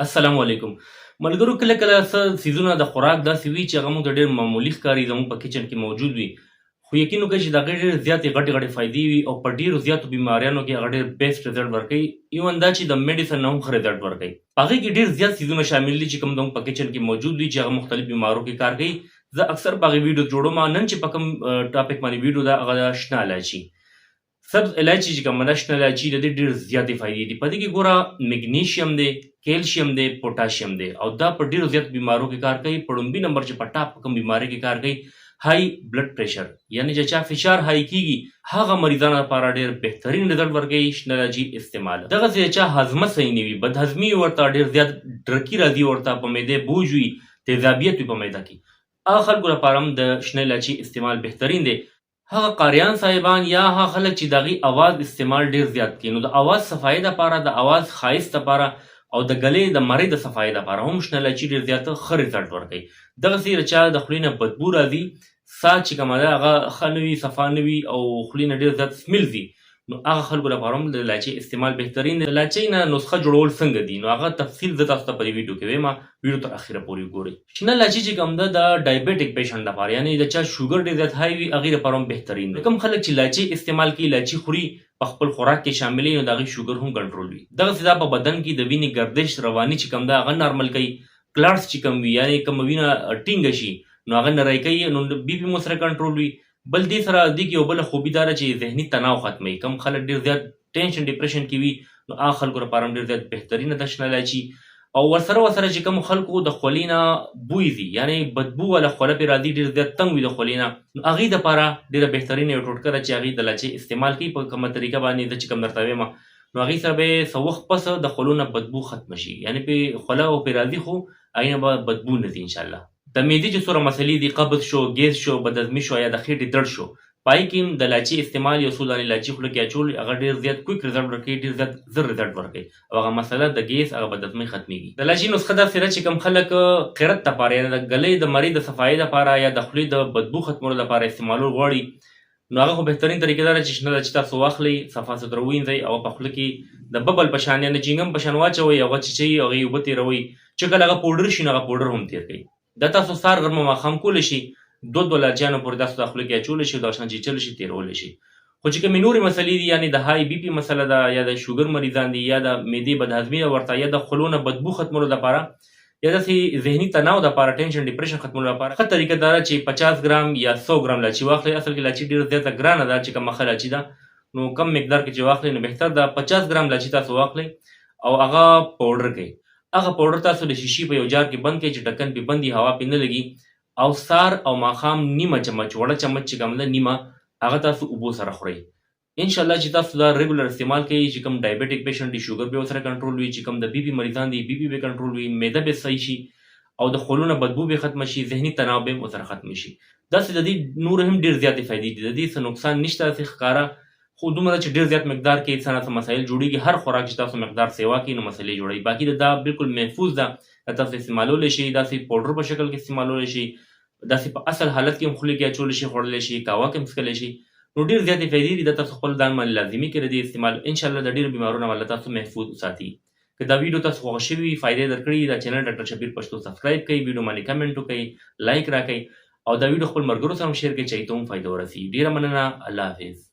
السلام علیکم ملګرو. کله کله څه سیزونه د خوراک داسې وي چې هغه موږ ته ډېر معمولي ښکاري، زموږ په کچن کې موجود وي، خو یقین وکړئ چې د هغې ډېرې زیاتې غټې فایدې وي او په ډېرو زیاتو بیماریانو کې هغه ډېر بیسټ رزلټ ورکوي، ایون دا چې د میډیسن نه هم ښه رزلټ ورکوي. په هغې کې ډېر زیات سیزونه شامل دي چې کوم زموږ په کچن کې موجود وي چې هغه مختلف بیمارو کې کار کوي. زه اکثر په هغې ویډیو جوړوم. نن چې په کوم ټاپک باندې ویډیو ده هغه ده شنه الایچي. سبز الایچي چې کومه ده، شنه الایچي د دې ډېر زیاتې فایدې دي. په دې کې ګوره میګنیشیم دی، کیلشیم دی، پوټاشیم دی او دا په ډېرو زیات بیمارو کې کار کوي. په لومبي نمبر چې په ټاپ په کوم بیمارۍ کې کار کوي، های بلډ پریشر، یعنی چې چا فشار های کیږي، هغه مریضانو لپاره ډېر بهترین رزلټ ورکوي شنه الایچي استعمال. دغسې چې چا هضمه صحیح نه وي، بدهضمي ورته ډېر زیات ډرکي راځي، ورته په معدې بوج وي، تیزابیت وي په معده کې، هغه خلکو لپاره هم د شنه الایچي استعمال بهترین دی. هغه قاریان صاحبان یا هغه خلک چې د هغې اواز استعمال ډېر زیات کوي، نو د اواز صفایي دپاره، د اواز ښایست دپاره او د گلې د مرۍ د صفایي دپاره هم شنه الایچي ډېر زیات ښه رزلټ ورکوي. دغسې د چا د خولې نه بدبو راځي، ساه چې کومه ده هغه ښه نه وي، صفا نه وي او خولې نه ډېر زیات سمیل ځي، نو هغه خلکو لپاره هم د الایچي استعمال بهترین دی. د الایچي نه نسخه جوړول څنګه دي، نو هغه تفصیل زه تاسو ته په دې ویډیو کې وایم. ویډیو تر اخره پورې وګورئ. شنه الایچي چې کوم ده د ډایبیټک پیشنټ لپاره، یعنی د چا شوګر ډېر زیات های وي، هغې لپاره هم بهترین دی. کوم خلک چې الایچي استعمال کوي، الایچي خوري، په خپل خوراک کې شاملوي، نو د هغې شوګر هم کنټرول وي. دغسې دا په بدن کې د وینې ګردش رواني چې کوم ده هغه نارمل کوي. کلاټس چې کوم وي، یعنی کومه وینه ټینګه شي، نو هغه نری کوي، نو بي پي مو سره کنټرول وي. بل دې سره دې کې یو بله خوبي دا ده چې ذهني تناو ختموي. کوم خلک ډېر زیات ټینشن ډپریشن کې وي، نو هغه خلکو لپاره هم ډېر زیات بهترینه ده شنه الایچي. او ورسره چې کوم خلکو د خولې نه بوی ځي، یعنی بدبو والا خوله پرې راځي، ډېر زیات تنګ وي د خولې نه، نو هغې دپاره ډېره بهترینه یو ټوټکه ده چې هغې د الایچي استعمال کوي په کومه طریقه باندې زه چې کوم درته وایم، نو هغې سره به یې څه وخت پس د خولو نه بدبو ختمه شي، یعنی پرې خوله او پرې راځي خو هغې نه به بدبو نه ځي انشاءالله. د معدې چې څومره مسلې دي، قبض شو، ګیس شو، بدهضمي شو یا د خېټې درد شو، په هغې کې هم د الایچي استعمال، یو څو دانې الایچي خوله کې اچول، هغه ډېر زیات کویک رزلټ ورکوي، ډېر زیات زر رزلټ ورکوي او هغه مسله د ګیس هغه بدهضمۍ ختمېږي. د الایچي نسخه داسې ده چې کوم خلک قرت دپاره، یعنې د ګلۍ د مرۍ د صفایي دپاره یا د خولې د بدبو ختمولو دپاره استعمالول غواړي، نو هغه خو بهترین طریقه دا ده چې شنه الایچي تاسو واخلئ، صفا سوتره ووینځئ او په خوله کې د ببل په شان، یعنې چینګم په شان واچوئ، هغه چیچئ، هغې اوبه تېروئ، چې کله هغه پوډر شي نو هغه پوډر هم تېر کوئ. دا تاسو سهار غرمه ماښام کولی شي، دوه الایچیانو پورې تاسو د خوله کې اچولی شي، دغه شان چیچلی شي، تېرولی شي. خو چې کومې نورې مسلې دي، یعنې د های بي پي مسله ده یا د شوګر مریضان دي یا د معدې بدهضمي ده ورته، یا د خولو نه بدبو ختمولو دپاره یا داسې ذهني تناو دپاره، ټینشن ډپریشن ختمولو دپاره ښه طریقه دا ده چې 50 ګرام یا 100 ګرام الایچي واخلئ. اصل کې الایچي ډېره زیاته ګرانه ده، چې کومه ښه الایچي ده نو کم مقدار کې چې واخلئ نو بهتر ده. 50 ګرام الایچي تاسو واخلئ او هغه پاوډر کړئ. هغه پاوډر تاسو د شیشې په یو جار کې بند کړئ چې ډکن پې بند وي، هوا پې نه لګي، او سهار او ماښام نیمه چمچ، وړه چمچ چې کوم ده نیمه، هغه تاسو اوبو سره خورئ. انشاءالله چې تاسو دا ریګولر استعمال کوئ، چې کوم ډایبیټک پیشنټ دي شوګر به ورسره کنټرول وي، چې کوم د بي پي مریضان دي بي پي به کنټرول وي، معده به صحیح شي او د خولو نه بدبو به ختمه شي، ذهني تناو به هم ورسره ختم شي. داسې د دې نور هم ډېر زیاتې فایدې دي، د دې څه نقصان نشته داسې ښکاره، خو دومره چې ډېر زیات مقدار کې څه نه څه مسایل جوړېږي. هر خوراک چې تاسو مقدار سیوا کړئ نو مسلې جوړوي. باقي دا بالکل محفوظ ده، تاسو استعمالولی شئ، داسې پاوډر په شکل کې استعمالولی شئ، داسې په اصل حالت کې هم خولې کې اچولی شي، خوړلی شي، قهوه کې هم څښلی شي، نو ډېر زیاتې فایدې دي. دا تاسو خپل ځان باندې لازمي کړئ د دې استعمال، انشاءالله د ډېرو بیمارونو نه الله تاسو محفوظ وساتي. که دا ویډیو تاسو خوښه شوي وي، فایدې درکړي، دا چینل ډاکټر شبیر پښتو سبسکرایب کړئ، ویډیو باندې کمنټ وکړئ، لایک راکړئ او دا ویډیو خپل ملګرو سره هم شیر کړئ چې هغوی ته هم فایده ورسي. ډېره مننه. الله حافظ.